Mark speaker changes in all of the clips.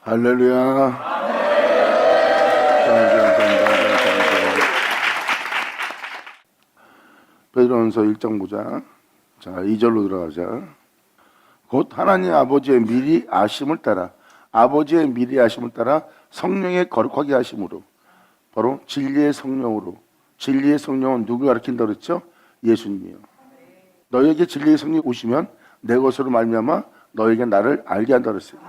Speaker 1: 할렐루야. 베드로전서 1장 보자. 자, 2절로 들어가자. 곧 하나님 아버지의 미리 아심을 따라 아버지의 미리 아심을 따라 성령의 거룩하게 하심으로 바로 진리의 성령으로 진리의 성령은 누구 가르친다 그랬죠? 예수님이요. 너에게 진리의 성령이 오시면 내 것으로 말미암아 너에게 나를 알게 한다 그랬어요.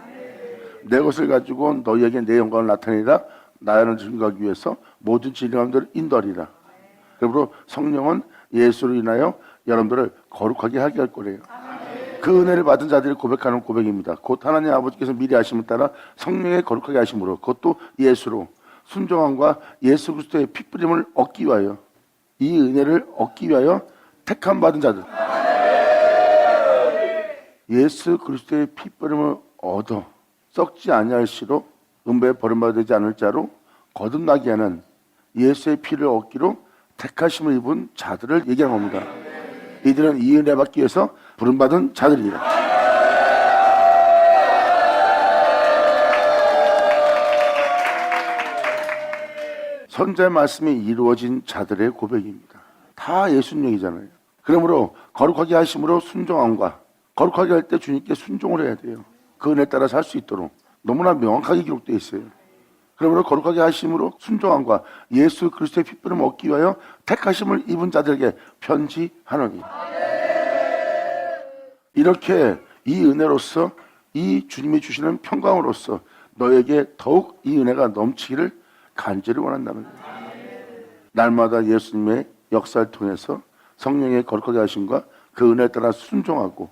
Speaker 1: 내 것을 가지고 너희에게 내 영광을 나타내리라. 나를 증거하기 위해서 모든 진리 가운데를 인도하리라. 그러므로 성령은 예수로 인하여 여러분들을 거룩하게 하게 할 거래요. 그 은혜를 받은 자들이 고백하는 고백입니다. 곧 하나님 아버지께서 미리 하심을 따라 성령의 거룩하게 하심으로 그것도 예수로 순종함과 예수 그리스도의 핏부림을 얻기 위하여 이 은혜를 얻기 위하여 택함 받은 자들 예수 그리스도의 핏부림을 얻어 썩지 아니할시록 은배에 버림받지 않을 자로 거듭나게 하는 예수의 피를 얻기로 택하심을 입은 자들을 얘기하는 겁니다. 이들은 이 은혜 받기 위해서 부름받은 자들이라. 선자의 말씀이 이루어진 자들의 고백입니다. 다 예수님 얘기잖아요. 그러므로 거룩하게 하심으로 순종함과 거룩하게 할 때 주님께 순종을 해야 돼요. 그 은혜에 따라 살 수 있도록 너무나 명확하게 기록되어 있어요. 그러므로 거룩하게 하심으로 순종함과 예수 그리스도의 핏부림을 얻기 위하여 택하심을 입은 자들에게 편지하노니 이렇게 이 은혜로서 이 주님이 주시는 평강으로서 너에게 더욱 이 은혜가 넘치기를 간절히 원한다는 거예요. 날마다 예수님의 역사를 통해서 성령의 거룩하게 하심과 그 은혜에 따라 순종하고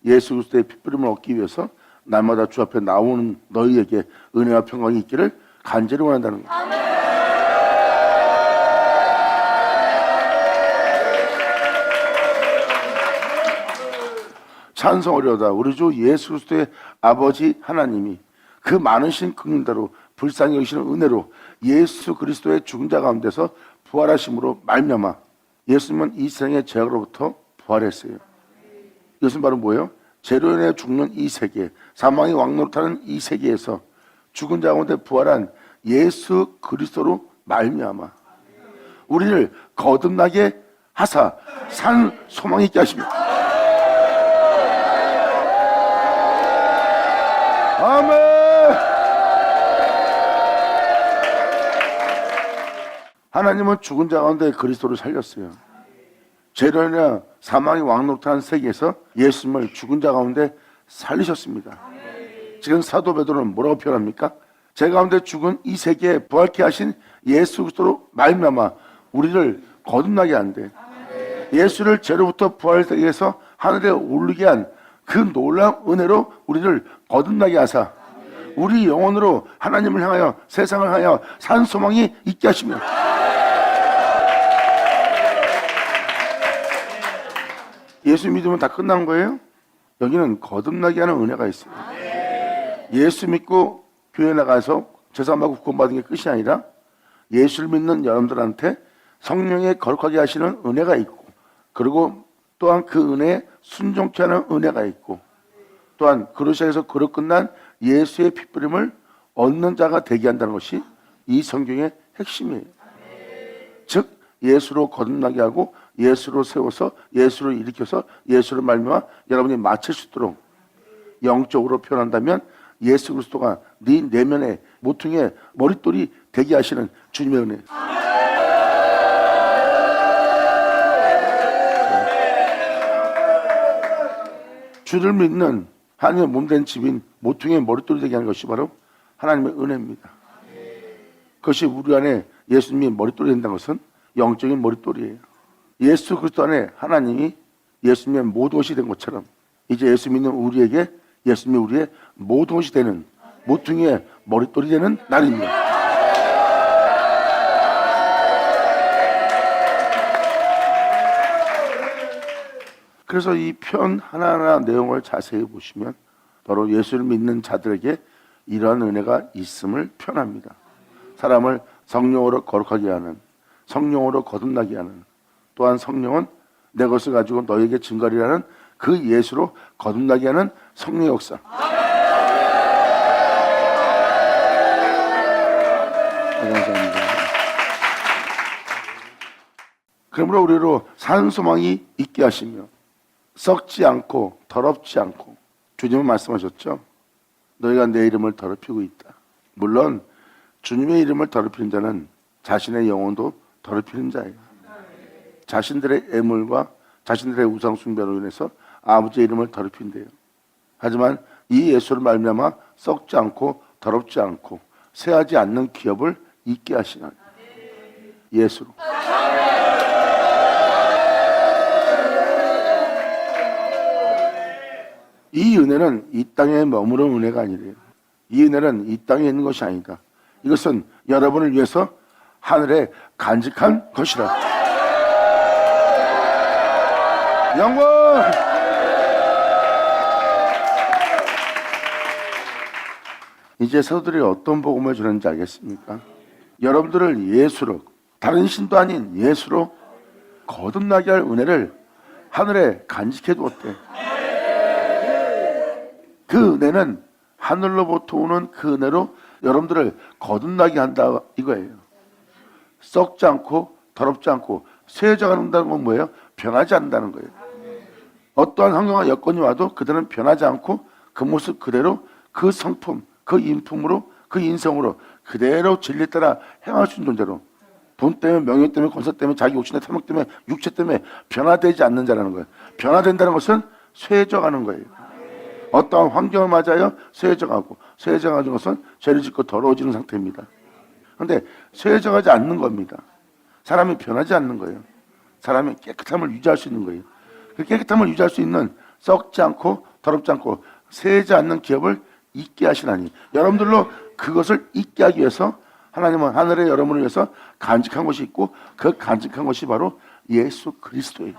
Speaker 1: 예수 그리스도의 핏부림을 얻기 위해서 날마다 주 앞에 나오는 너희에게 은혜와 평강이 있기를 간절히 원한다는 거예요. 찬송하려다 우리 주 예수 그리스도의 아버지 하나님이 그 많으신 긍휼대로 불쌍히 여기시는 은혜로 예수 그리스도의 죽은 자 가운데서 부활하심으로 말미암아 예수님은 이 세상의 죄악으로부터 부활했어요. 이것은 바로 뭐예요? 죄로 인해 죽는 이 세계, 사망의 왕노릇하는 이 세계에서 죽은 자 가운데 부활한 예수 그리스도로 말미암아 우리를 거듭나게 하사 산 소망이 있게 하십니다. 아멘. 하나님은 죽은 자 가운데 그리스도를 살렸어요. 죄로 인해 사망의 왕노릇한 세계에서 예수님을 죽은 자 가운데 살리셨습니다. 지금 사도 베드로는 뭐라고 표현합니까? 제 가운데 죽은 이 세계에 부활케 하신 예수 그리스도로 말미암아 우리를 거듭나게 한대. 예수를 죄로부터 부활세계에서 하늘에 오르게 한 그 놀라운 은혜로 우리를 거듭나게 하사 우리 영혼으로 하나님을 향하여 세상을 향하여 산 소망이 있게 하시며 예수 믿으면 다 끝난 거예요? 여기는 거듭나게 하는 은혜가 있어요. 예수 믿고 교회 나가서 죄사함받고 구원받은 게 끝이 아니라 예수를 믿는 여러분들한테 성령의 거룩하게 하시는 은혜가 있고 그리고 또한 그 은혜에 순종케 하는 은혜가 있고 또한 그루시아에서 그로 끝난 예수의 핏부림을 얻는 자가 되게 한다는 것이 이 성경의 핵심이에요. 즉 예수로 거듭나게 하고 예수로 세워서 예수로 일으켜서 예수로 말미암아 여러분이 맞출 수 있도록 영적으로 표현한다면 예수 그리스도가 네 내면의 모퉁이에 머릿돌이 되게 하시는 주님의 은혜. 주를 믿는 하나님의 몸된 집인 모퉁이의 머릿돌이 되게 하는 것이 바로 하나님의 은혜입니다. 그것이 우리 안에 예수님이 머릿돌이 된다는 것은 영적인 머릿돌이에요. 예수 그리스도 안에 하나님이 예수님의 모든 것이 된 것처럼 이제 예수 믿는 우리에게 예수님이 우리의 모든 것이 되는 모퉁이의 머릿돌이 되는 날입니다. 그래서 이 편 하나하나 내용을 자세히 보시면 바로 예수를 믿는 자들에게 이러한 은혜가 있음을 표현합니다. 사람을 성령으로 거룩하게 하는, 성령으로 거듭나게 하는, 또한 성령은 내 것을 가지고 너에게 증거리라는 그 예수로 거듭나게 하는 성령의 역사. 그러므로 우리로 산 소망이 있게 하시며 썩지 않고 더럽지 않고, 주님은 말씀하셨죠. 너희가 내 이름을 더럽히고 있다. 물론 주님의 이름을 더럽히는 자는 자신의 영혼도 더럽히는 자예요. 자신들의 애물과 자신들의 우상 숭배로 인해서 아버지의 이름을 더럽힌대요. 하지만 이 예수를 말미암아 썩지 않고 더럽지 않고 쇠하지 않는 기업을 있게 하시는 예수로. 이 은혜는 이 땅에 머무는 은혜가 아니래요. 이 은혜는 이 땅에 있는 것이 아니다. 이것은 여러분을 위해서 하늘에 간직한 것이라. 영광! 이제 사도들이 어떤 복음을 주는지 알겠습니까? 여러분들을 예수로, 다른 신도 아닌 예수로 거듭나게 할 은혜를 하늘에 간직해 두었대. 그 은혜는 하늘로부터 오는 그 은혜로 여러분들을 거듭나게 한다 이거예요. 썩지 않고 더럽지 않고 쇠해져 간다는 건 뭐예요? 변하지 않는다는 거예요. 어떠한 환경과 여건이 와도 그들은 변하지 않고 그 모습 그대로, 그 성품, 그 인품으로, 그 인성으로 그대로 진리 따라 행할 수 있는 존재로, 돈 때문에, 명예 때문에, 권세 때문에, 자기 욕심의 탐욕 때문에, 육체 때문에 변화되지 않는 자라는 거예요. 변화된다는 것은 쇠해져 가는 거예요. 어떠한 환경을 맞아요? 쇠해져 가고, 쇠해져 가는 것은 죄를 짓고 더러워지는 상태입니다. 그런데 쇠해져 가지 않는 겁니다. 사람이 변하지 않는 거예요. 사람이 깨끗함을 유지할 수 있는 거예요. 그 깨끗함을 유지할 수 있는 썩지 않고 더럽지 않고 쇠해지 않는 기업을 있게 하시나니, 여러분들로 그것을 있게 하기 위해서 하나님은 하늘에 여러분을 위해서 간직한 것이 있고, 그 간직한 것이 바로 예수 그리스도예요.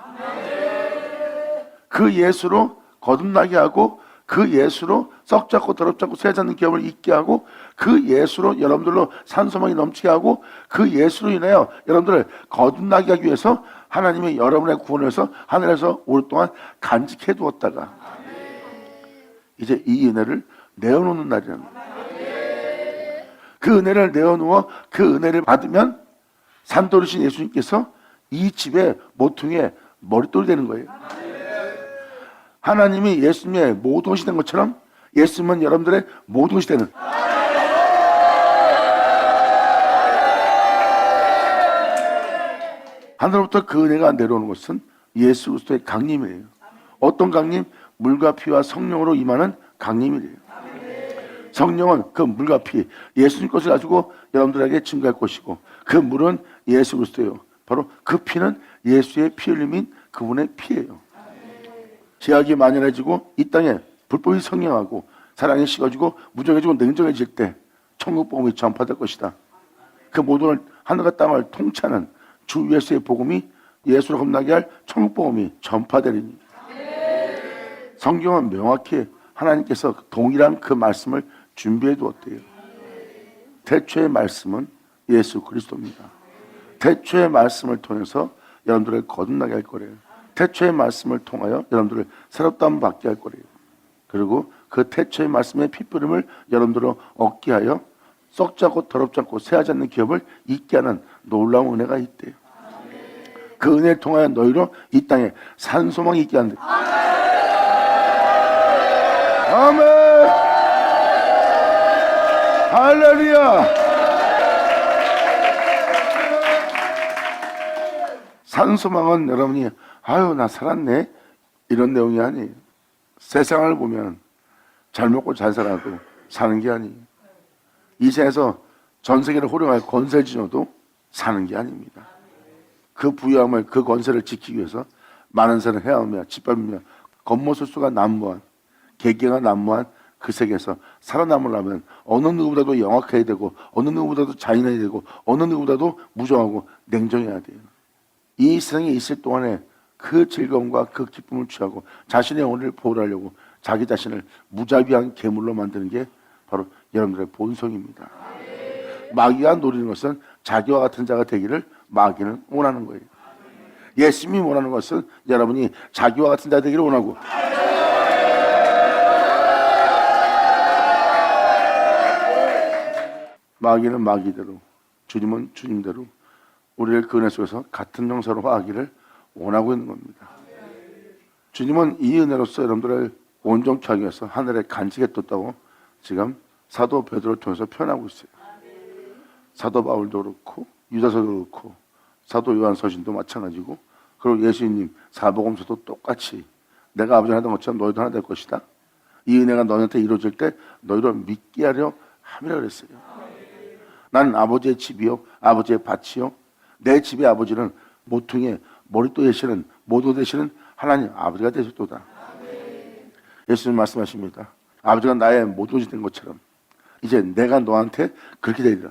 Speaker 1: 그 예수로 거듭나게 하고, 그 예수로 썩지 않고 더럽지 않고 쇠하지 않는 기업을 있게 하고, 그 예수로 여러분들로 산소망이 넘치게 하고, 그 예수로 인하여 여러분들을 거듭나게 하기 위해서 하나님이 여러분의 구원을 해서 하늘에서 오랫동안 간직해 두었다가 이제 이 은혜를 내어놓는 날이라는 거예요. 그 은혜를 내어놓아 그 은혜를 받으면 산돌이신 예수님께서 이 집의 모퉁이의 머릿돌이 되는 거예요. 하나님이 예수님의 모든 것이 된 것처럼 예수님은 여러분들의 모든 것이 되는, 하늘로부터 그 은혜가 내려오는 것은 예수 그리스도의 강림이에요. 어떤 강림? 물과 피와 성령으로 임하는 강림이래요. 성령은 그 물과 피, 예수님 것을 가지고 여러분들에게 증거할 것이고, 그 물은 예수 그리스도예요. 바로 그 피는 예수의 피 흘림인 그분의 피예요. 죄악이 만연해지고 이 땅에 불법이 성행하고 사랑이 식어지고 무정해지고 냉정해질 때 천국 복음이 전파될 것이다. 그 모든 하늘과 땅을 통치하는 주 예수의 복음이, 예수로 겁나게 할 천국 복음이 전파되리니, 성경은 명확히 하나님께서 동일한 그 말씀을 준비해 두었대요. 태초의 말씀은 예수 그리스도입니다. 태초의 말씀을 통해서 여러분들을 거듭나게 할 거래요. 태초의 말씀을 통하여 여러분들을 새롭다함 받게 할 거래요. 그리고 그 태초의 말씀의 핏부림을 여러분들로 얻게 하여 썩지 않고 더럽지 않고 쇠하지 않는 기업을 있게 하는 놀라운 은혜가 있대요. 그 은혜를 통하여 너희로 이 땅에 산소망이 있게 한다. 아멘. 할렐루야. 산소망은 여러분이 아유 나 살았네 이런 내용이 아니에요. 세상을 보면 잘 먹고 잘 살아도 사는 게 아니에요. 이 세상에서 전 세계를 호령할 권세를 지녀도 사는 게 아닙니다. 그 부유함을, 그 권세를 지키기 위해서 많은 사람을 헤아며 짓밟으며 겉모술수가 난무한, 계계가 난무한 그 세계에서 살아남으려면 어느 누구보다도 영악해야 되고, 어느 누구보다도 잔인해야 되고, 어느 누구보다도 무정하고 냉정해야 돼요. 이 세상에 있을 동안에 그 즐거움과 그 기쁨을 취하고 자신의 영혼을 보호하려고 자기 자신을 무자비한 괴물로 만드는 게 바로 여러분들의 본성입니다. 마귀가 노리는 것은 자기와 같은 자가 되기를 마귀는 원하는 거예요. 예수님이 원하는 것은 여러분이 자기와 같은 자 되기를 원하고, 마귀는 마귀대로, 주님은 주님대로 우리를 그 은혜 속에서 같은 정서로 화하기를 원하고 있는 겁니다. 주님은 이 은혜로서 여러분들을 온전케 하기 위해서 하늘에 간직해 뒀다고 지금 사도 베드로를 통해서 표현하고 있어요. 사도 바울도 그렇고 유다서도 그렇고 사도 요한 서신도 마찬가지고, 그리고 예수님 사복음서도 똑같이 내가 아버지 하던 것처럼 너희도 하나 될 것이다. 이 은혜가 너희한테 이루어질 때 너희를 믿게 하려 함이라 그랬어요. 나는 아버지의 집이요 아버지의 밭이요, 내 집의 아버지는 모퉁이의 머릿도 되시는 모도 되시는 하나님 아버지가 되셨도다. 예수님 말씀하십니다. 아버지가 나의 모도시 된 것처럼 이제 내가 너한테 그렇게 되리라.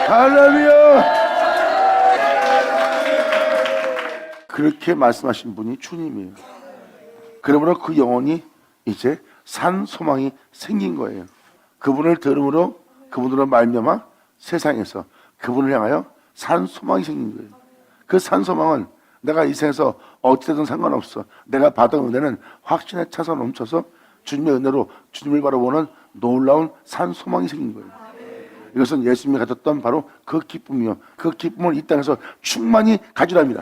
Speaker 1: 할렐루야. 그렇게 말씀하신 분이 주님이에요. 그러므로 그 영혼이 이제 산 소망이 생긴 거예요. 그분을 들음으로, 그분으로 말미암아 세상에서 그분을 향하여 산 소망이 생긴 거예요. 그 산 소망은 내가 이 생에서 어찌되든 상관없어. 내가 받은 은혜는 확신에 차서 넘쳐서 주님의 은혜로 주님을 바라보는 놀라운 산 소망이 생긴 거예요. 이것은 예수님이 가졌던 바로 그 기쁨이요, 그 기쁨을 이 땅에서 충만히 가지랍니다.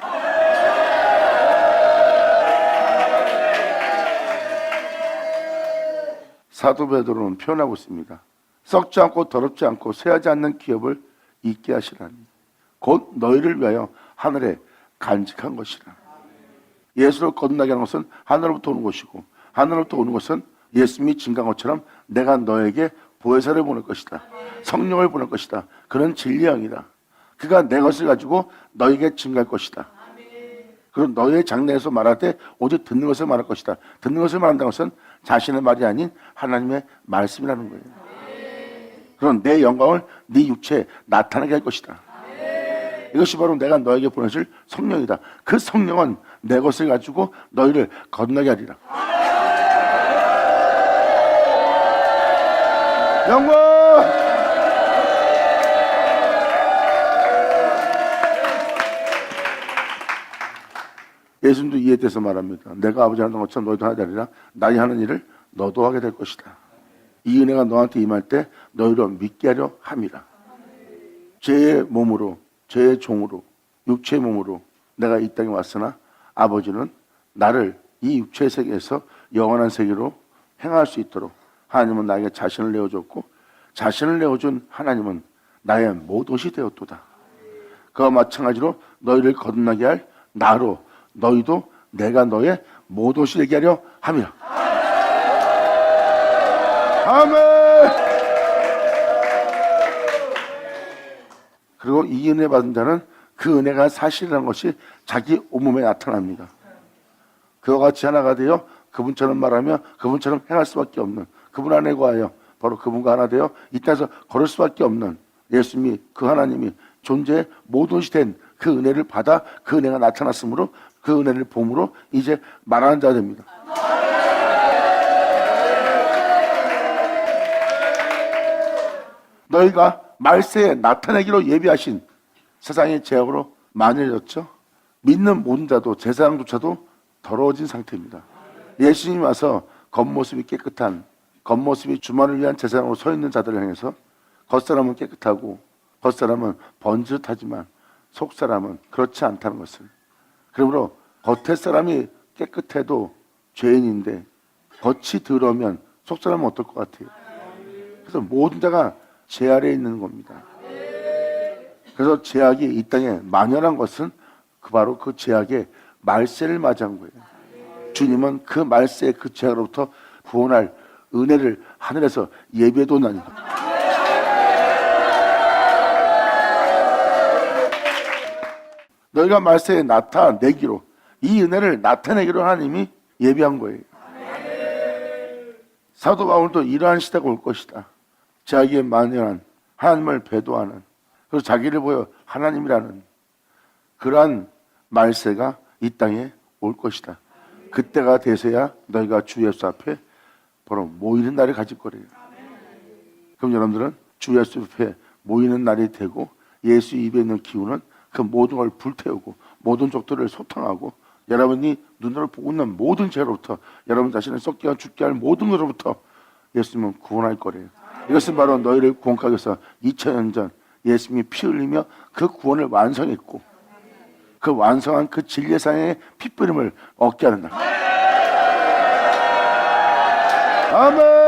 Speaker 1: 사도 베드로는 표현하고 있습니다. 썩지 않고 더럽지 않고 쇠하지 않는 기업을 잊게 하시라니 곧 너희를 위하여 하늘에 간직한 것이라. 예수를 거듭나게 하는 것은 하늘로부터 오는 것이고, 하늘로부터 오는 것은 예수님이 증거한 것처럼 내가 너에게 보혜사를 보낼 것이다, 성령을 보낼 것이다, 그런 진리의 영이다. 그가 내 것을 가지고 너에게 증거할 것이다. 그리고 너의 장래에서 말할 때 오직 듣는 것을 말할 것이다. 듣는 것을 말한다는 것은 자신의 말이 아닌 하나님의 말씀이라는 거예요. 그럼 내 영광을 네 육체에 나타나게 할 것이다. 이것이 바로 내가 너에게 보내줄 성령이다. 그 성령은 내 것을 가지고 너희를 거듭나게 하리라. 영광! 예수님도 이에 대해서 말합니다. 내가 아버지 하는 것처럼 너희도 하게 되리라. 나이 하는 일을 너도 하게 될 것이다. 이 은혜가 너한테 임할 때 너희를 믿게 하려 함이라. 죄의 몸으로, 죄의 종으로, 육체의 몸으로 내가 이 땅에 왔으나 아버지는 나를 이 육체의 세계에서 영원한 세계로 행할 수 있도록 하나님은 나에게 자신을 내어줬고, 자신을 내어준 하나님은 나의 모든 것이 되었도다. 그와 마찬가지로 너희를 거듭나게 할 나로 너희도 내가 너의 모든 것이 되게 하려 함이라. 아멘. 그리고 이 은혜 받은 자는 그 은혜가 사실이라는 것이 자기 온몸에 나타납니다. 그와 같이 하나가 되어 그분처럼 말하며 그분처럼 행할 수밖에 없는, 그분 안에 거하여 바로 그분과 하나 되어 이 땅에서 걸을 수밖에 없는 예수님이, 그 하나님이 존재의 모든 것이 된 그 은혜를 받아 그 은혜가 나타났으므로 그 은혜를 봄으로 이제 말하는 자가 됩니다. 너희가 말세에 나타내기로 예비하신 세상의 제약으로 만연해졌죠. 믿는 모든 자도 제사장조차도 더러워진 상태입니다. 예수님이 와서 겉모습이 깨끗한, 겉모습이 주만을 위한 제사장으로 서 있는 자들을 향해서 겉사람은 깨끗하고 겉사람은 번듯하지만 속사람은 그렇지 않다는 것을, 그러므로 겉의 사람이 깨끗해도 죄인인데 겉이 더러우면 속사람은 어떨 것 같아요? 그래서 모든 자가 죄 아래에 있는 겁니다. 그래서 죄악이 이 땅에 만연한 것은 바로 그 죄악의 말세를 맞이한 거예요. 주님은 그 말세의 그 죄악으로부터 구원할 은혜를 하늘에서 예비해 뒀나니 너희가 말세에 나타내기로, 이 은혜를 나타내기로 하나님이 예비한 거예요. 사도 바울도 이러한 시대가 올 것이다. 자기의 만연한 하나님을 배도하는, 그리고 자기를 보여 하나님이라는 그러한 말세가 이 땅에 올 것이다. 그때가 돼서야 너희가 주 예수 앞에 바로 모이는 날을 가질 거래요. 그럼 여러분들은 주 예수 앞에 모이는 날이 되고 예수 입에 있는 기운은 그 모든 걸 불태우고 모든 족들을 소탕하고 여러분이 눈으로 보고 있는 모든 죄로부터, 여러분 자신을 썩게 하고 죽게 할 모든 것으로부터 예수님은 구원할 거래요. 이것은 바로 너희를 구원하기 위해서 2000년 전 예수님이 피 흘리며 그 구원을 완성했고 그 완성한 그 진리의 상의 핏부림을 얻게 하는 날. 아멘.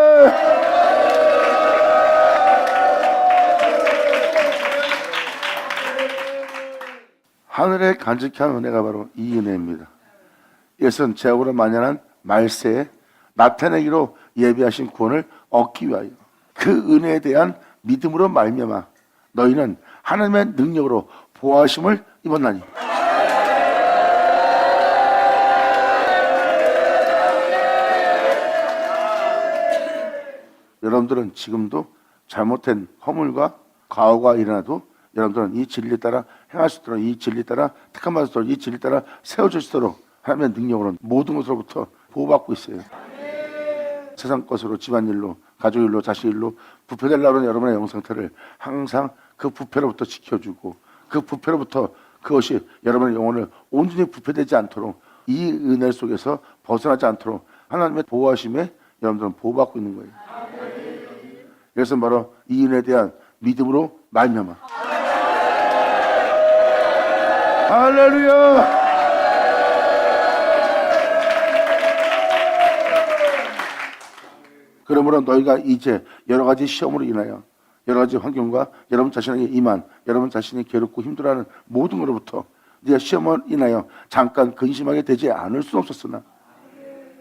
Speaker 1: 하늘에 간직한 은혜가 바로 이 은혜입니다. 이것은 제국으로 만연한 말세에 나타내기로 예비하신 구원을 얻기 위하여 그 은혜에 대한 믿음으로 말미암아 너희는 하나님의 능력으로 보호하심을 입었나니. 여러분들은 지금도 잘못된 허물과 과오가 일어나도 여러분들은 이 진리에 따라 행할 수 있도록, 이 진리에 따라 택함받을 수 있도록, 이 진리에 따라 세워질 수 있도록 하나님의 능력으로 모든 것으로부터 보호받고 있어요. 세상 것으로, 집안일로, 가족일로, 자식일로 부패되려고 하는 여러분의 영상태를 항상 그 부패로부터 지켜주고 그 부패로부터 그것이 여러분의 영혼을 온전히 부패되지 않도록 이 은혜 속에서 벗어나지 않도록 하나님의 보호하심에 여러분들은 보호받고 있는 거예요. 그래서 바로 이 은혜에 대한 믿음으로 말미암아. 할렐루야. 그러므로 너희가 이제 여러 가지 시험으로 인하여 여러 가지 환경과 여러분 자신에게 임한 여러분 자신이 괴롭고 힘들어하는 모든 것으로부터 네가 시험을 인하여 잠깐 근심하게 되지 않을 수 없었으나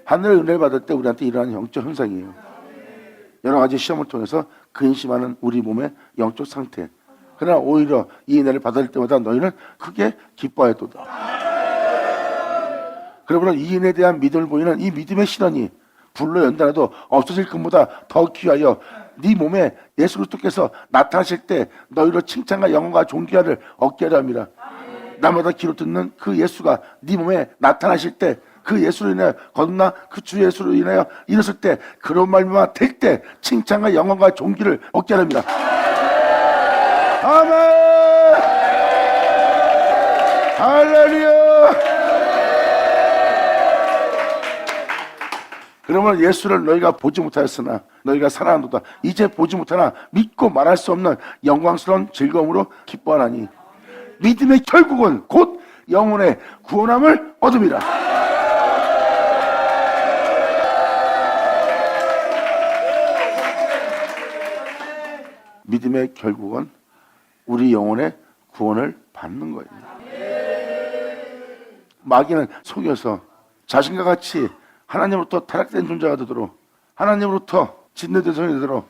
Speaker 1: 하늘의 은혜를 받을 때 우리한테 일어나는 영적 현상이에요. 여러 가지 시험을 통해서 근심하는 우리 몸의 영적 상태. 그러나 오히려 이 은혜를 받을 때마다 너희는 크게 기뻐하였도다. 그러므로 이 은혜에 대한 믿음을 보이는 이 믿음의 실현이 불로 연단해도 없어질 것보다 더 귀하여 네 몸에 예수 그리스도께서 나타나실 때 너희로 칭찬과 영광과 존귀를 얻게 하려 합니다. 날마다 귀로 듣는 그 예수가 네 몸에 나타나실 때 그 예수로 인하여 거듭나 그 주 예수로 인하여 일었을 때 그런 말만 될 때 칭찬과 영광과 존귀를 얻게 하려 합니다. 아멘. 할렐루야. 그러면 예수를 너희가 보지 못하였으나 너희가 사랑한도다. 이제 보지 못하나 믿고 말할 수 없는 영광스러운 즐거움으로 기뻐하나니 믿음의 결국은 곧 영혼의 구원함을 얻음이라. 믿음의 결국은 우리 영혼의 구원을 받는 거예요. 마귀는 속여서 자신과 같이 하나님으로부터 타락된 존재가 되도록, 하나님으로부터 진노된 성이 되도록,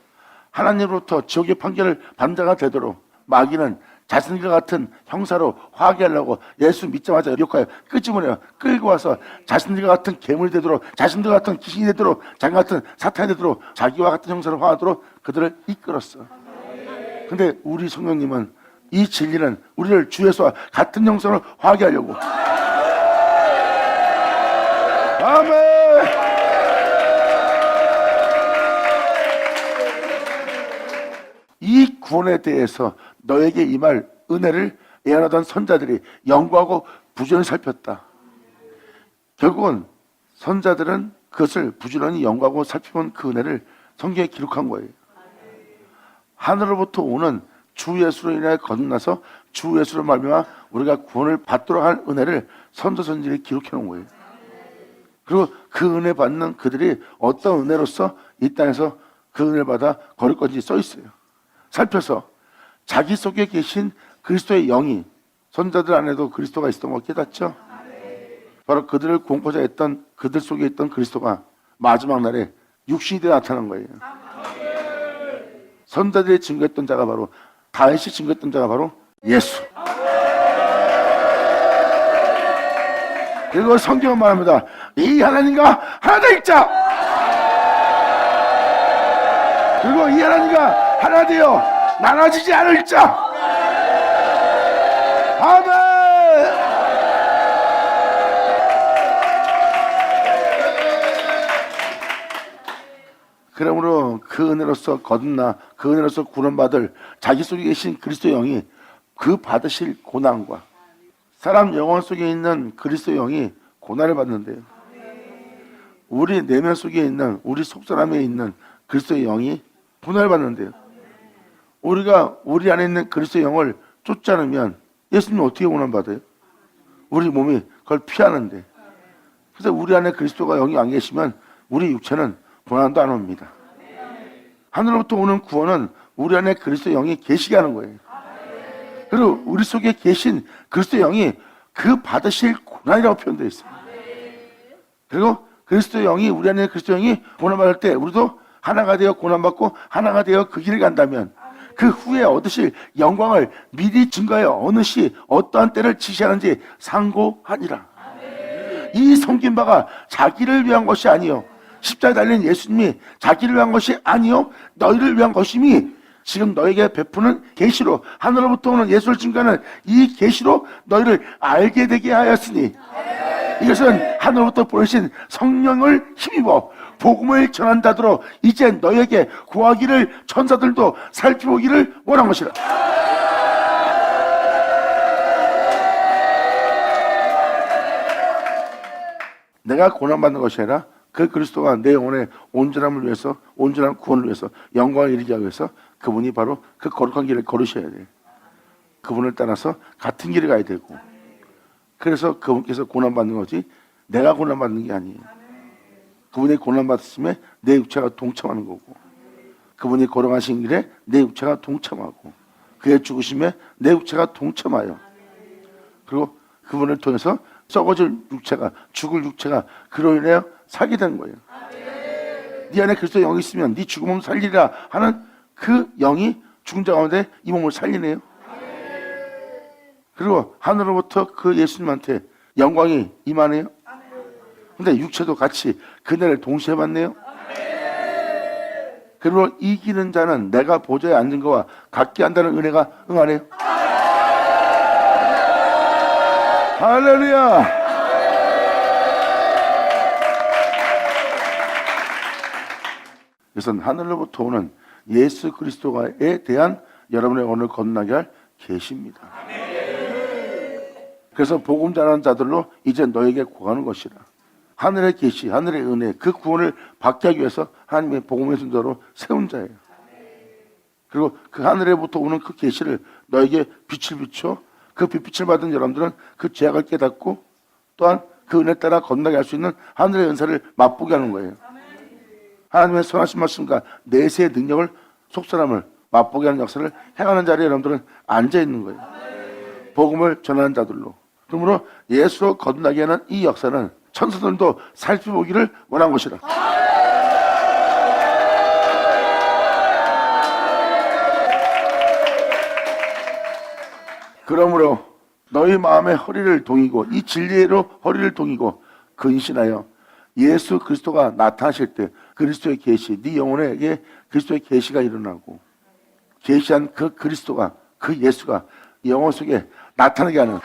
Speaker 1: 하나님으로부터 지옥의 판결을 받는 자가 되도록 마귀는 자신과 같은 형사로 화하게 하려고 예수 믿자마자 욕하여 끄집어내요. 끌고 와서 자신들과 같은 괴물이 되도록, 자신들과 같은 귀신이 되도록, 자기 같은 사탄이 되도록, 자기와 같은 형사로 화하도록 그들을 이끌었어. 근데 우리 성령님은 이 진리는 우리를 주 예수와 같은 형상으로 화하게 하려고. 아멘. 이 구원에 대해서 너에게 임할 은혜를 예언하던 선자들이 연구하고 부지런히 살폈다. 결국은 선자들은 그것을 부지런히 연구하고 살펴본 그 은혜를 성경에 기록한 거예요. 하늘로부터 오는 주 예수로 인하여 거듭나서 주 예수로 말미암아 우리가 구원을 받도록 할 은혜를 선자 선지들이 기록해 놓은 거예요. 그리고 그 은혜 받는 그들이 어떤 은혜로서 이 땅에서 그 은혜를 받아 걸을 건지 써 있어요. 살펴서 자기 속에 계신 그리스도의 영이, 선자들 안에도 그리스도가 있었던 거 깨닫죠? 바로 그들을 공포자 했던 그들 속에 있던 그리스도가 마지막 날에 육신이 되어 나타난 거예요. 선자들이 증거했던 자가 바로, 다윗이 증거했던 자가 바로 예수. 그리고 성경은 말합니다. 이 하나님과 하나 될 자. 그리고 이 하나님과 하나 되어 나눠지지 않을 자. 아멘. 그러므로 그 은혜로서 거듭나 그 은혜로서 구원받을 자기 속에 계신 그리스도의 영이 그 받으실 고난과 사람 영혼 속에 있는 그리스도의 영이 고난을 받는데요. 우리 내면 속에 있는 우리 속사람에 있는 그리스도의 영이 고난을 받는데요. 우리가 우리 안에 있는 그리스도의 영을 쫓지 않으면 예수님 어떻게 고난받아요? 우리 몸이 그걸 피하는데. 그래서 우리 안에 그리스도가 영이 안 계시면 우리 육체는 고난도 안 옵니다. 하늘로부터 오는 구원은 우리 안에 그리스도의 영이 계시게 하는 거예요. 그리고 우리 속에 계신 그리스도의 영이 그 받으실 고난이라고 표현되어 있어요. 그리고 그리스도의 영이 우리 안에 그리스도의 영이 고난받을 때 우리도 하나가 되어 고난받고 하나가 되어 그 길을 간다면 그 후에 얻으실 영광을 미리 증거하여 어느 시 어떠한 때를 지시하는지 상고하니라. 이 섬긴 바가 자기를 위한 것이 아니요 십자가에 달린 예수님이 자기를 위한 것이 아니요 너희를 위한 것임이 지금 너에게 베푸는 계시로 하늘로부터 오는 예수를 증거하는 이 계시로 너희를 알게 되게 하였으니 이것은 하늘로부터 보내신 성령을 힘입어 복음을 전한다도록 이제 너에게 구하기를 천사들도 살펴보기를 원한 것이라. 내가 고난받는 것이 아니라 그 그리스도가 내 영혼의 온전함을 위해서, 온전한 구원을 위해서, 영광을 이루기 위해서 그분이 바로 그 거룩한 길을 걸으셔야 돼요. 그분을 따라서 같은 길을 가야 되고, 그래서 그분께서 고난받는 거지 내가 고난받는 게 아니에요. 그분이 고난받으심에 내 육체가 동참하는 거고, 그분이 걸어가신 길에 내 육체가 동참하고, 그의 죽으심에 내 육체가 동참하여, 그리고 그분을 통해서 썩어질 육체가, 죽을 육체가 그로 인하여 살게 된 거예요. 네 안에 그리스도의 영이 있으면 네 죽은 몸 살리라 하는 그 영이 죽은 자 가운데 이 몸을 살리네요. 그리고 하늘로부터 그 예수님한테 영광이 임하네요. 근데 육체도 같이 그날을 동시에 받네요. 그리고 이기는 자는 내가 보좌에 앉은 거와 같게 한다는 은혜가 응하네요. 할렐루야. 이것은 하늘로부터 오는 예수 그리스도에 대한 여러분의 오늘 건너게 할 계시입니다. 그래서 복음 전하는 자들로 이제 너에게 구하는 것이라. 하늘의 계시, 하늘의 은혜, 그 구원을 받게 하기 위해서 하나님의 복음의 순서로 세운 자예요. 그리고 그 하늘에부터 오는 그 계시를 너에게 빛을 비춰 그 빛을 받은 여러분들은 그 죄악을 깨닫고 또한 그 은혜 따라 건너게 할 수 있는 하늘의 은사를 맛보게 하는 거예요. 하나님의 선하신 말씀과 내세의 능력을 속사람을 맛보게 하는 역사를 행하는 자리에 여러분들은 앉아있는 거예요. 복음을 전하는 자들로. 그러므로 예수로 건너게 하는 이 역사는 천사들도 살펴보기를 원한 것이라. 그러므로 너희 마음의 허리를 동이고 이 진리로 허리를 동이고 근신하여 예수 그리스도가 나타나실 때 그리스도의 계시, 네 영혼에게 그리스도의 계시가 일어나고 계시한 그 그리스도가, 그 예수가 영혼 속에 나타나게 하는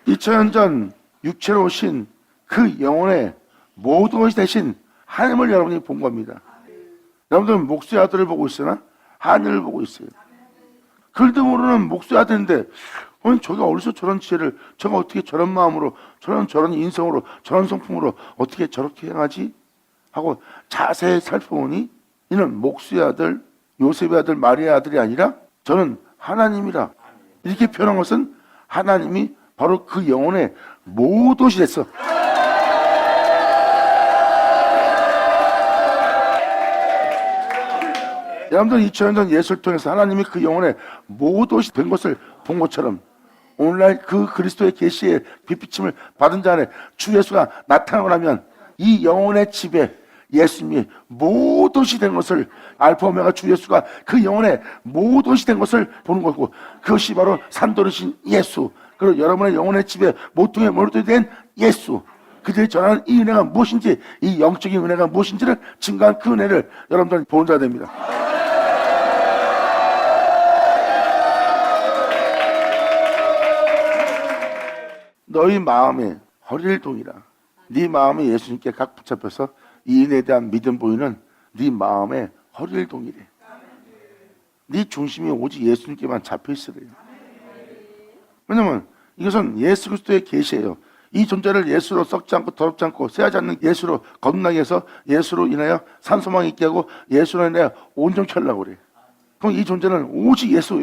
Speaker 1: 2000년 전 육체로 오신 그 영혼의 모든 것이 되신 하나님을 여러분이 본 겁니다. 여러분들은 목수의 아들을 보고 있으나 하늘을 보고 있어요. 글도 모르는 목수의 아들인데 저가 어디서 저런 지혜를, 저가 어떻게 저런 마음으로, 저런 인성으로, 저런 성품으로 어떻게 저렇게 행하지? 하고 자세히 살펴보니 이는 목수의 아들, 요셉의 아들, 마리아의 아들이 아니라 저는 하나님이라. 이렇게 표현한 것은 하나님이 바로 그 영혼의 모든 것이 됐어. 여러분들 2000년 전 예수를 통해서 하나님이 그 영혼의 모든 것이 된 것을 본 것처럼 오늘날 그 그리스도의 계시의 빛비침을 받은 자 안에 주 예수가 나타나고 나면 이 영혼의 집에 예수님이 모든 것이 된 것을, 알파 오메가 주 예수가 그 영혼의 모든 것이 된 것을 보는 거고, 그것이 바로 산돌이신 예수, 그리고 여러분의 영혼의 집에 모퉁이에 머리도 된 예수, 그들이 전하는 이 은혜가 무엇인지, 이 영적인 은혜가 무엇인지를 증거한 그 은혜를 여러분들은 보는 자가 됩니다. 너희 마음에 허리를 동이라. 네 마음에 예수님께 각 붙잡혀서 이 은혜에 대한 믿음 보이는 네 마음에 허리를 동이래. 네 중심이 오직 예수님께만 잡혀 있으래요. 왜냐면 이것은 예수 그리스도의 계시예요. 이 존재를 예수로 썩지 않고 더럽지 않고 쇠하지 않는 예수로 거듭나게 해서 예수로 인하여 산소망 있게 하고 예수로 인하여 온전케 하려고 그래. 그럼 이 존재는 오직 예수.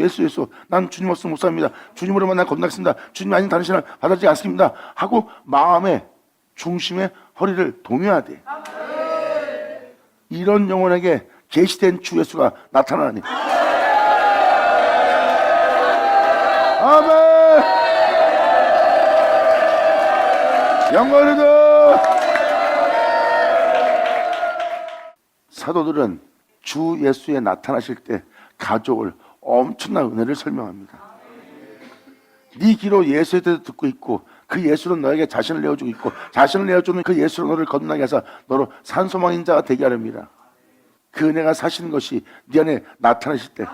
Speaker 1: 난 주님 없으면 못 삽니다. 주님으로만 난 거듭나겠습니다. 주님 아닌 다른 신을 받아들이지 않습니다. 하고 마음의 중심에 허리를 동여야 돼. 이런 영혼에게 계시된 주 예수가 나타나니. 아멘. 영광이다. 사도들은 주 예수에 나타나실 때 가져올 엄청난 은혜를 설명합니다. 네 귀로 예수에 대해서 듣고 있고 그 예수로 너에게 자신을 내어주고 있고 자신을 내어주는 그 예수로 너를 거듭나게 해서 너로 산소망인 자가 되게 하렵니다. 그 은혜가 사시는 것이 네 안에 나타나실 때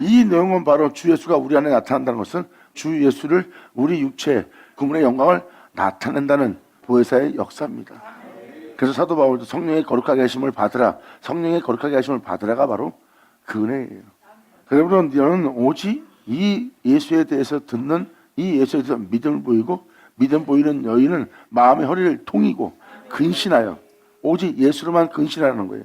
Speaker 1: 이 내용은 바로 주 예수가 우리 안에 나타난다는 것은 주 예수를 우리 육체에 그분의 영광을 나타낸다는 보혜사의 역사입니다. 그래서 사도 바울도 성령의 거룩하게 하심을 받으라, 성령의 거룩하게 하심을 받으라가 바로 그 은혜예요. 여러분, 너는 오직 이 예수에 대해서 듣는 이 예수에 대해서 믿음을 보이고 믿음 보이는 여인은 마음의 허리를 통이고 근신하여 오직 예수로만 근신하는 거예요.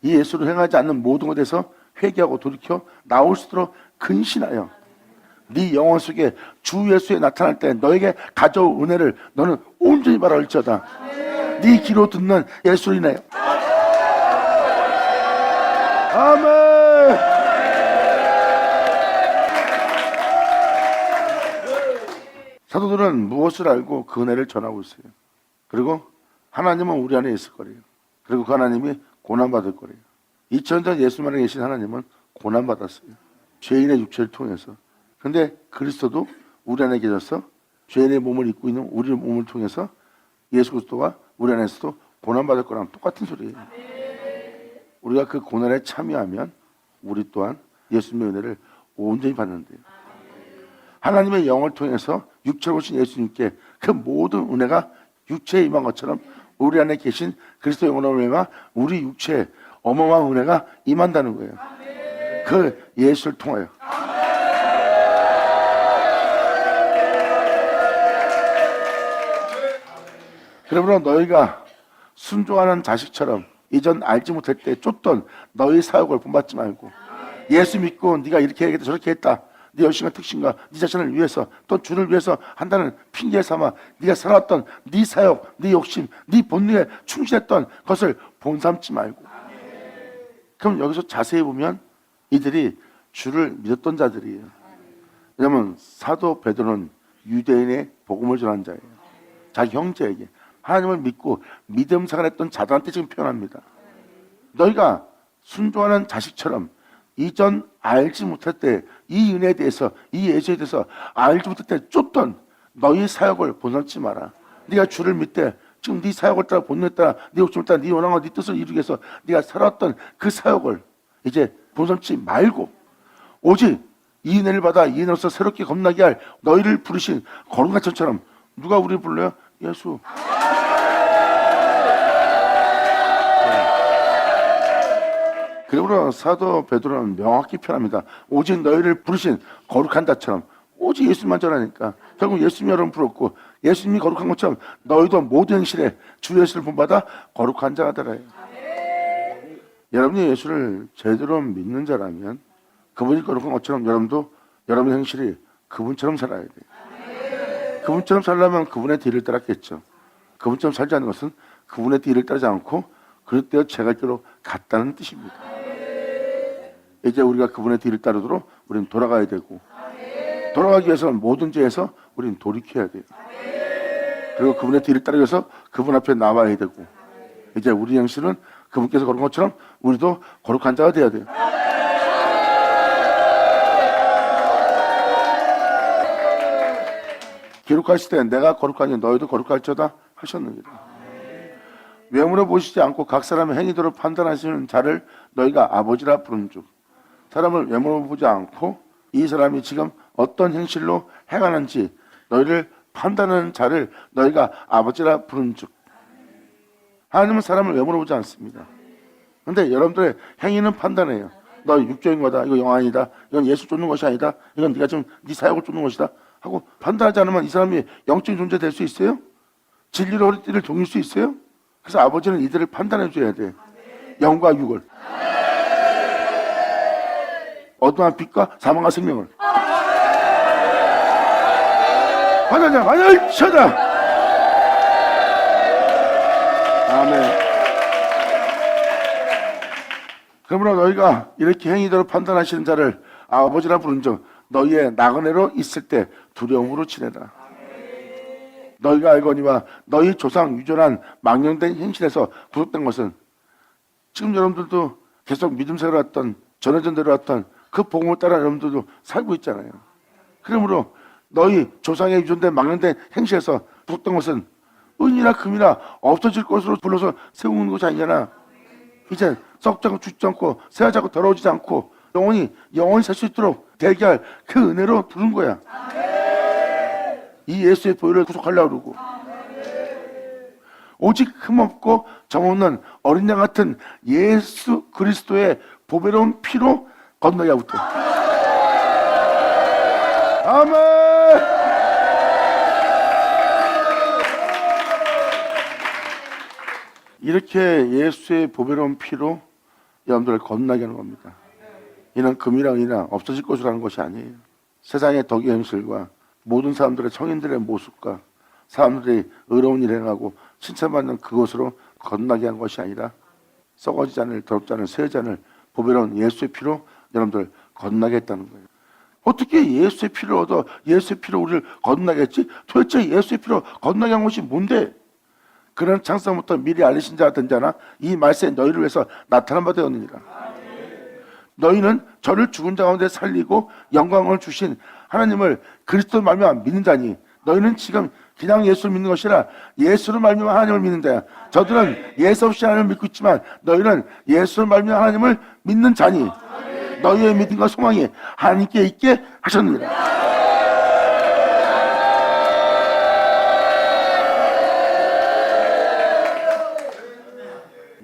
Speaker 1: 이 예수로 행하지 않는 모든 것에 대해서 회개하고 돌이켜 나올 수 있도록 근신하여 네 영혼 속에 주 예수에 나타날 때 너에게 가져올 은혜를 너는 온전히 바라올지어다. 네 귀로 듣는 예수로 인하여. 아멘. 사도들은 무엇을 알고 그 은혜를 전하고 있어요. 그리고 하나님은 우리 안에 있을 거래요. 그리고 그 하나님이 고난받을 거래요. 2000년 전 예수만에 계신 하나님은 고난받았어요. 죄인의 육체를 통해서. 근데 그리스도도 우리 안에 계셔서 죄인의 몸을 입고 있는 우리 몸을 통해서 예수 그리스도가 우리 안에서도 고난받을 거랑 똑같은 소리예요. 우리가 그 고난에 참여하면 우리 또한 예수님의 은혜를 온전히 받는데요. 하나님의 영을 통해서 육체를 오신 예수님께 그 모든 은혜가 육체에 임한 것처럼 우리 안에 계신 그리스도 영으로 말미암아 우리 육체에 어마어마한 은혜가 임한다는 거예요. 그 예수를 통하여. 그러므로 너희가 순종하는 자식처럼 이전 알지 못할 때 쫓던 너희 사역을 본받지 말고 예수 믿고 네가 이렇게 했다 저렇게 했다 네 열심과 특신과 네 자신을 위해서 또 주를 위해서 한다는 핑계 삼아 네가 살아왔던 네 사역, 네 욕심, 네 본능에 충실했던 것을 본삼지 말고. 그럼 여기서 자세히 보면 이들이 주를 믿었던 자들이에요. 왜냐하면 사도 베드로는 유대인의 복음을 전한 자예요. 자기 형제에게 하나님을 믿고 믿음 생활했던 자들한테 지금 표현합니다. 너희가 순종하는 자식처럼 이전 알지 못할 때 이 은혜에 대해서 이 예수에 대해서 알지 못할 때 쫓던 너희 사역을 본삼지 마라. 네가 주를 믿되 지금 네 사역을 따라 본능에 따라 네 욕심을 따라 네 원함과 네 뜻을 이루기 위해서 네가 살아왔던 그 사역을 이제 본삼지 말고 오직 이 은혜를 받아 이 은혜로서 새롭게 겁나게 할 너희를 부르신 거룩한 천처럼. 누가 우리를 불러요? 예수. 그리고 사도 베드로는 명확히 표현합니다. 오직 너희를 부르신 거룩한 자처럼. 오직 예수님만 전하니까 결국 예수님이 여러분 부르고 예수님이 거룩한 것처럼 너희도 모든 행실에 주 예수를 본받아 거룩한 자가 되라. 여러분이 예수를 제대로 믿는 자라면 그분이 거룩한 것처럼 여러분도 여러분의 행실이 그분처럼 살아야 돼요. 그분처럼 살려면 그분의 뒤를 따랐겠죠. 그분처럼 살지 않는 것은 그분의 뒤를 따르지 않고 그릇되어 제갈길로 갔다는 뜻입니다. 이제 우리가 그분의 뒤를 따르도록 우리는 돌아가야 되고 돌아가기 위해서는 모든 죄에서 우리는 돌이켜야 돼요. 그리고 그분의 뒤를 따르기 위해서 그분 앞에 나와야 되고 이제 우리 행실은 그분께서 거룩한 것처럼 우리도 거룩한 자가 돼야 돼요. 기록하실 때 내가 거룩하니 너희도 거룩할지어다 하셨느니라. 외모로 보시지 않고 각 사람의 행위대로 판단하시는 자를 너희가 아버지라 부른즉. 사람을 외모로 보지 않고 이 사람이 지금 어떤 행실로 행하는지 너희를 판단하는 자를 너희가 아버지라 부른즉. 하나님은 사람을 외모로 보지 않습니다. 그런데 여러분들의 행위는 판단해요. 너 육적인 거다. 이거 영 아니다. 이건 예수 쫓는 것이 아니다. 이건 네가 지금 네 사역을 쫓는 것이다. 하고 판단하지 않으면 이 사람이 영적인 존재 될 수 있어요? 진리로 허리띠를 동일 수 있어요? 그래서 아버지는 이들을 판단해 줘야 돼. 영과 육을. 어떠한 빛과 사망과 생명을. 환자냐 환자를 쳐다. 아멘. 그러므로 너희가 이렇게 행위대로 판단하시는 자를 아버지라 부른즉 너희의 나그네로 있을 때 두려움으로 지내라. 너희가 알거니와 너희 조상 유전한 망령된 행실에서 구속된 것은 지금 여러분들도 계속 믿음 생활했던 전해전대로 왔던 그 복음을 따라 여러분들도 살고 있잖아요. 그러므로 너희 조상의 유전된 망령된 행실에서 구속된 것은 은이나 금이나 없어질 것으로 불러서 세우는 것이 아니잖아. 이제 썩지 않고 죽지 않고 새하지 않고 더러워지지 않고 영원히 살 수 있도록 대기할 그 은혜로 부른 거야. 이 예수의 보혈을 구속하려고 그러고 오직 흠없고 점없는 어린 양 같은 예수 그리스도의 보배로운 피로 건너게 하고 있다. 아멘. 이렇게 예수의 보배로운 피로 여러분들을 건너게 하는 겁니다. 이는 금이랑 은이나 없어질 것으로 하는 것이 아니에요. 세상의 덕의 현실과 모든 사람들의 청인들의 모습과 사람들이 의로운 일을 행하고 칭찬받는 그것으로 건너게 한 것이 아니라 썩어지지 않을 더럽지 않을 새 잔을 보배로운 예수의 피로 여러분들 건너게 했다는 거예요. 어떻게 예수의 피를 얻어 예수의 피로 우리를 건너게 했지? 도대체 예수의 피로 건너게 한 것이 뭔데? 그는 창세부터 미리 알리신 자가 된 자나 이 말씀에 너희를 위해서 나타난 바 되었느니라. 너희는 저를 죽은 자 가운데 살리고 영광을 주신 하나님을 그리스도 말미암아 믿는 자니 너희는 지금 그냥 예수를 믿는 것이라 예수를 말미암아 하나님을 믿는 자야. 저들은 예수 없이 하나님을 믿고 있지만 너희는 예수를 말미암아 하나님을 믿는 자니 너희의 믿음과 소망이 하나님께 있게 하셨느니라.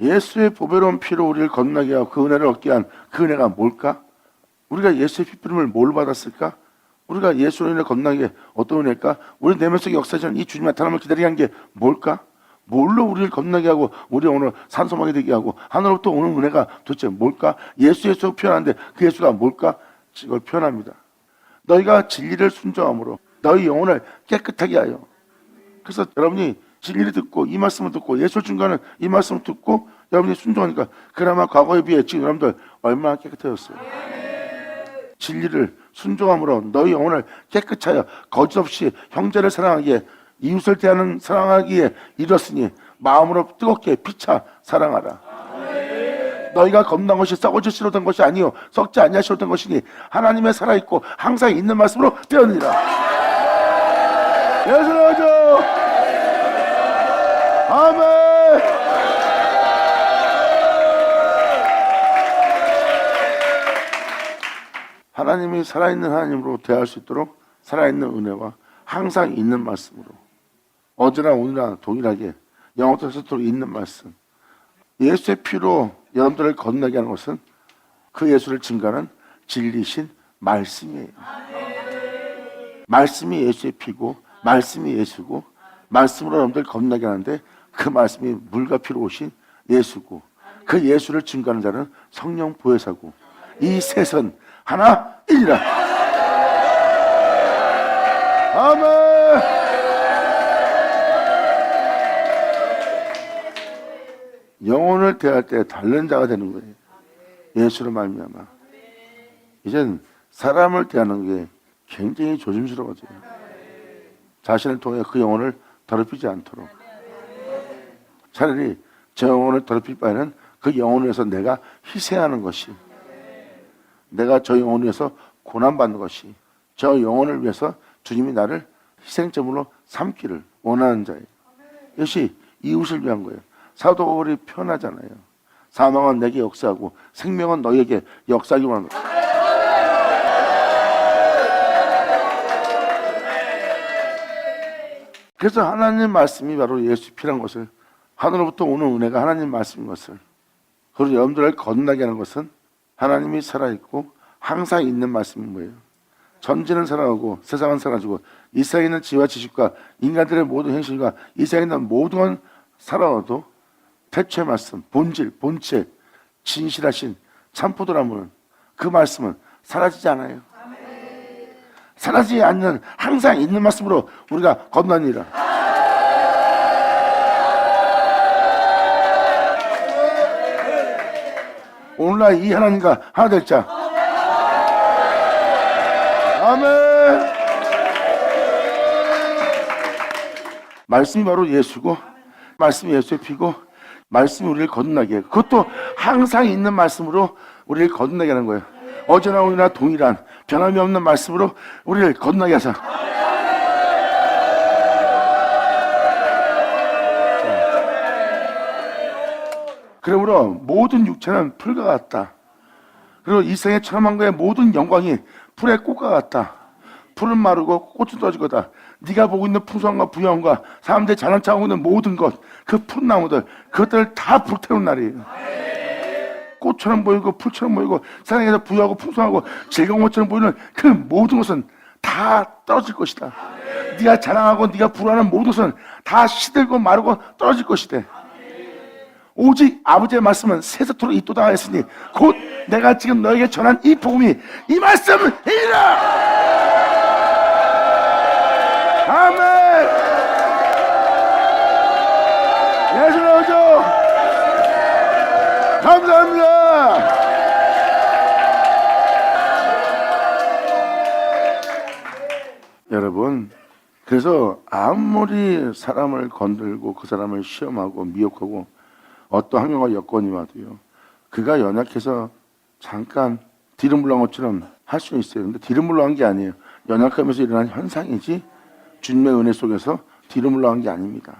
Speaker 1: 예수의 보배로운 피로 우리를 건너게 하고 그 은혜를 얻게 한 그 은혜가 뭘까? 우리가 예수의 피부름을 뭘 받았을까? 우리가 예수로 인해 건너게 어떤 은혜일까? 우리 내면 속에 역사하시는 이 주님 나타남을 기다리게 한 게 뭘까? 뭘로 우리를 건너게 하고 우리 오늘 산소망이 되게 하고 하늘로부터 오는 은혜가 도대체 뭘까? 예수 표현하는데 그 예수가 뭘까? 이걸 표현합니다. 너희가 진리를 순종함으로 너희 영혼을 깨끗하게 하여. 그래서 여러분이 진리를 듣고 이 말씀을 듣고 예수 증거하는 이 말씀을 듣고 여러분이 순종하니까 그나마 과거에 비해 지금 여러분들 얼마나 깨끗해졌어요. 진리를 순종함으로 너희 영혼을 깨끗하여 거짓 없이 형제를 사랑하기에 이웃을 대하는 사랑하기에 이뤘으니 마음으로 뜨겁게 피차 사랑하라. 너희가 겁난 것이 썩어질 시로 된 것이 아니요 썩지 아니할 시로 된 것이니 하나님의 살아있고 항상 있는 말씀으로 되었느니라. 예수를 하죠. 아멘. 하나님이 살아있는 하나님으로 대할 수 있도록 살아있는 은혜와 항상 있는 말씀으로 어제나 오늘나 동일하게 영원토록 서토록 있는 말씀 예수의 피로 여러분들을 건너게 하는 것은 그 예수를 증거하는 진리신 말씀이에요. 말씀이 예수의 피고 말씀이 예수고 말씀으로 여러분들 건너게 하는데 그 말씀이 물과 피로 오신 예수고 그 예수를 증거하는 자는 성령 보혜사고 이 셋은 하나이니라. 아멘. 영혼을 대할 때 다른 자가 되는 거예요. 예수로 말미암아. 이젠 사람을 대하는 게 굉장히 조심스러워져요. 자신을 통해 그 영혼을 더럽히지 않도록. 차라리 저 영혼을 더럽힐 바에는 그 영혼을 위해서 내가 희생하는 것이, 내가 저 영혼을 위해서 고난받는 것이, 저 영혼을 위해서 주님이 나를 희생제물로 삼기를 원하는 자예요. 이것이 이웃을 위한 거예요. 사도 바울이 표현하잖아요. 사망은 내게 역사하고 생명은 너희에게 역사하기 원하는 거예요. 그래서 하나님 말씀이 바로 예수 피란 것을, 하늘로부터 오는 은혜가 하나님 말씀인 것을, 그리고 여러분들을 건너게 하는 것은 하나님이 살아있고 항상 있는 말씀은 뭐예요? 전쟁은 살아가고 세상은 사라지고 이 세상에 있는 지혜와 지식과 인간들의 모든 현실과 이 세상에 있는 모든 건 살아와도 태초의 말씀, 본질, 본체, 진실하신 참포도라무는 그 말씀은 사라지지 않아요. 사라지지 않는 항상 있는 말씀으로 우리가 건너니라. 오늘날 이 하나님과 하나 될 자. 아멘. 말씀이 바로 예수고 말씀이 예수의 피고 말씀이 우리를 거듭나게 해요. 그것도 항상 있는 말씀으로 우리를 거듭나게 하는 거예요. 어제나 오늘나 동일한 변함이 없는 말씀으로 우리를 거듭나게 하사. 그러므로 모든 육체는 풀과 같다. 그리고 이 세상의 천한 것의 모든 영광이 풀의 꽃과 같다. 풀은 마르고 꽃은 떨어지거다. 네가 보고 있는 풍성함과 부여함과 사람들이 자랑 차고 있는 모든 것, 그 풋나무들, 그것들을 다 불태우는 날이에요. 꽃처럼 보이고 풀처럼 보이고 세상에서 부여하고 풍성하고 즐거운 것처럼 보이는 그 모든 것은 다 떨어질 것이다. 네가 자랑하고 네가 부러워하는 모든 것은 다 시들고 마르고 떨어질 것이다. 오직 아버지의 말씀은 세세토록 있도다 했으니 곧 내가 지금 너에게 전한 이 복음이 이 말씀이라. 아멘. 예수 나오죠. 감사합니다. 여러분, 그래서 아무리 사람을 건들고 그 사람을 시험하고 미혹하고 어떤 환경과 여건이 와도요, 그가 연약해서 잠깐 뒤로 물러간 것처럼 할 수는 있어요. 근데 뒤로 물러간 게 아니에요. 연약하면서 일어난 현상이지 주님의 은혜 속에서 뒤로 물러간 게 아닙니다.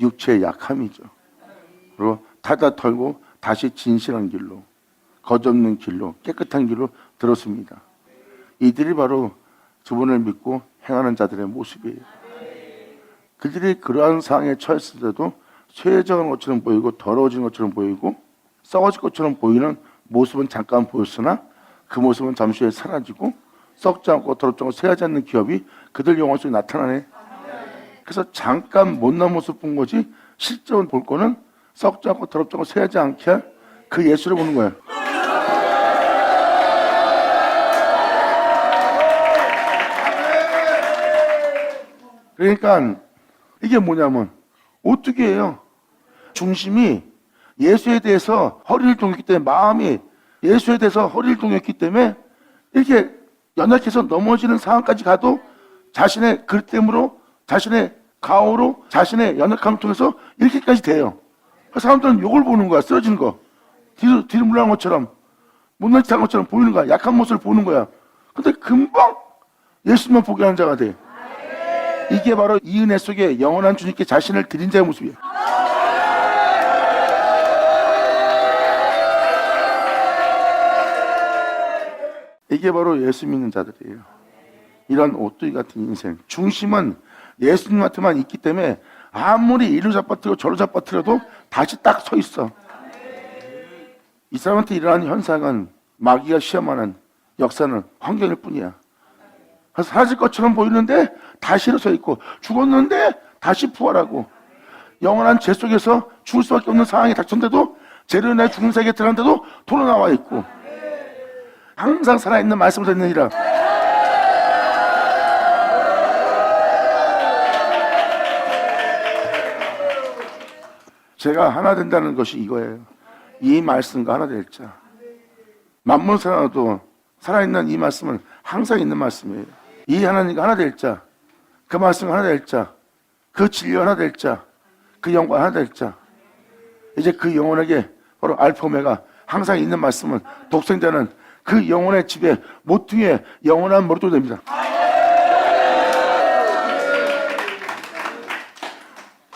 Speaker 1: 육체의 약함이죠. 그리고 타다 털고 다시 진실한 길로, 거짓없는 길로, 깨끗한 길로 들었습니다. 이들이 바로 저분을 믿고 행하는 자들의 모습이에요. 그들이 그러한 상황에 처했을 때도 쇠해져간 것처럼 보이고 더러워진 것처럼 보이고 썩어질 것처럼 보이는 모습은 잠깐 보였으나 그 모습은 잠시 후에 사라지고 썩지 않고 더럽지 않고 쇠하지 않는 기업이 그들 영혼 속에 나타나네. 그래서 잠깐 못난 모습 본 거지 실제로 볼 거는 썩지 않고 더럽지 않고 쇠하지 않게 할 그 예수를 보는 거예요. 그러니까 이게 뭐냐면 어떻게 해요? 중심이 예수에 대해서 허리를 동였기 때문에, 마음이 예수에 대해서 허리를 동였기 때문에 이렇게 연약해서 넘어지는 상황까지 가도 자신의 글땜으로, 자신의 가오로, 자신의 연약함을 통해서 이렇게까지 돼요. 사람들은 욕을 보는 거야. 쓰러지는 거, 뒤로 물러간 것처럼, 못난 짓한 것처럼 보이는 거야. 약한 모습을 보는 거야. 근데 금방 예수만 보게 하는 자가 돼. 이게 바로 이 은혜 속에 영원한 주님께 자신을 드린 자의 모습이에요. 이게 바로 예수 믿는 자들이에요. 이런 오뚜기 같은 인생. 중심은 예수님한테만 있기 때문에 아무리 이리로 잡아뜨리고 저리로 잡아뜨려도 다시 딱 서 있어. 이 사람한테 일어나는 현상은 마귀가 시험하는 역사는 환경일 뿐이야. 사라질 것처럼 보이는데 다시 일어서 있고, 죽었는데 다시 부활하고, 영원한 죄 속에서 죽을 수밖에 없는 상황이 닥쳤는데도 죄로 인해 죽는 세계에 들어갔는데도 돌아 나와 있고, 항상 살아있는 말씀을 듣느니라. 제가 하나 된다는 것이 이거예요. 이 말씀과 하나 될 자. 만물 살아도 살아있는 이 말씀은 항상 있는 말씀이에요. 이 하나님과 하나 될 자, 그 말씀 하나 될 자, 그 진리 하나 될 자, 그 영광 하나 될 자. 이제 그 영혼에게 바로 알파 오메가 항상 있는 말씀은 독생자는 그 영혼의 집에 모퉁이에 영원한 머리도 됩니다.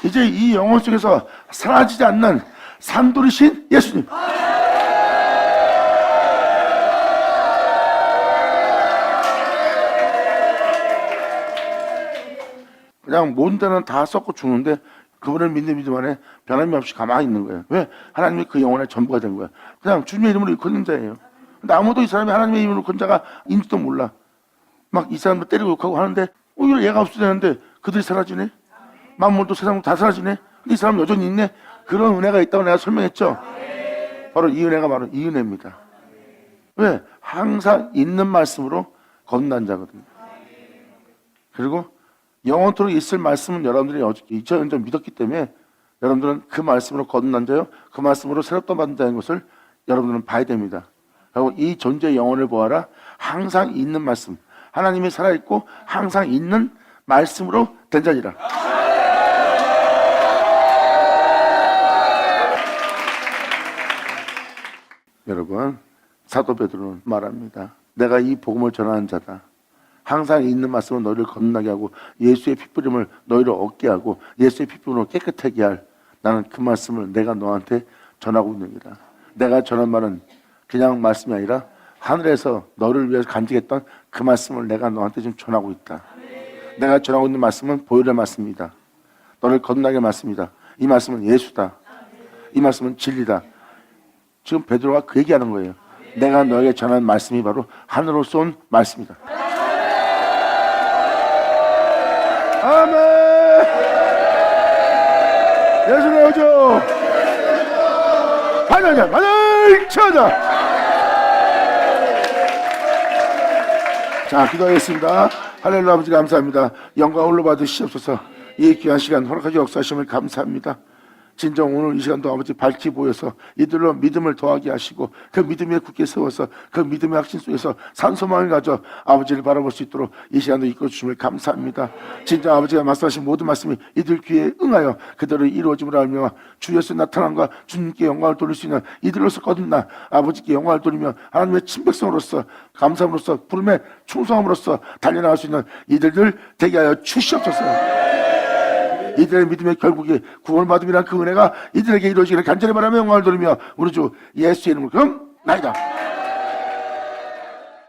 Speaker 1: 이제 이 영혼 속에서 사라지지 않는 산돌이신 예수님. 그냥 모든 데는 다 썩고 죽는데 그분을 믿는 믿음 안에 변함이 없이 가만히 있는 거예요. 왜? 하나님이 그 영혼의 전부가 된 거야. 그냥 주님의 이름으로 일컫는 자예요. 근데 아무도 이 사람이 하나님의 이름으로 건자가 인지도 몰라. 막 이 사람도 때리고 욕하고 하는데 오히려 얘가 없어지는데 그들이 사라지네. 만물도 세상도 다 사라지네. 근데 이 사람 여전히 있네. 그런 은혜가 있다고 내가 설명했죠. 바로 이 은혜가 바로 이 은혜입니다. 왜? 항상 있는 말씀으로 거듭난 자거든요. 그리고 영원토록 있을 말씀은 여러분들이 2000년 믿었기 때문에 여러분들은 그 말씀으로 거듭난 자요, 그 말씀으로 새롭게 받은 자인 것을 여러분들은 봐야 됩니다. 그리고 이 존재의 영혼을 보아라. 항상 있는 말씀, 하나님이 살아있고 항상 있는 말씀으로 된 자니라. 여러분, 사도 베드로는 말합니다. 내가 이 복음을 전하는 자다. 항상 있는 말씀으로 너희를 거듭나게 하고 예수의 피뿌림을 너희를 얻게 하고 예수의 피뿌림으로 깨끗하게 할, 나는 그 말씀을 내가 너한테 전하고 있느니라. 내가 전한 말은 그냥 말씀이 아니라 하늘에서 너를 위해서 간직했던 그 말씀을 내가 너한테 지금 전하고 있다. 내가 전하고 있는 말씀은 보혈의 말씀이다. 너를 거듭나게 할 말씀이다. 이 말씀은 예수다. 이 말씀은 진리다. 지금 베드로가 그 얘기하는 거예요. 내가 너에게 전한 말씀이 바로 하늘로서 온 말씀이다. 아멘. 예수의 오죠. 하나님, 하나님 찾아. 자, 기도하겠습니다. 할렐루야. 아버지 감사합니다. 영광 홀로 받으시옵소서. 이 귀한 시간 허락하시 역사하심을 감사합니다. 진정 오늘 이 시간도 아버지 밝히 보여서 이들로 믿음을 더하게 하시고 그 믿음에 굳게 세워서 그 믿음의 확신 속에서 산소망을 가져 아버지를 바라볼 수 있도록 이 시간도 이끌어 주심을 감사합니다. 진정 아버지가 말씀하신 모든 말씀이 이들 귀에 응하여 그대로 이루어짐을 알며 주 예수의 나타남과 주님께 영광을 돌릴 수 있는 이들로서 거듭나 아버지께 영광을 돌리며 하나님의 친백성으로서 감사함으로써 부름에 충성함으로써 달려나갈 수 있는 이들들 되게 하여 주시옵소서. 이들의 믿음의 결국에 구원받음이란 그 은혜가 이들에게 이루어지기를 간절히 바라며 영광을 돌리며 우리 주 예수의 이름으로 그럼 나이다.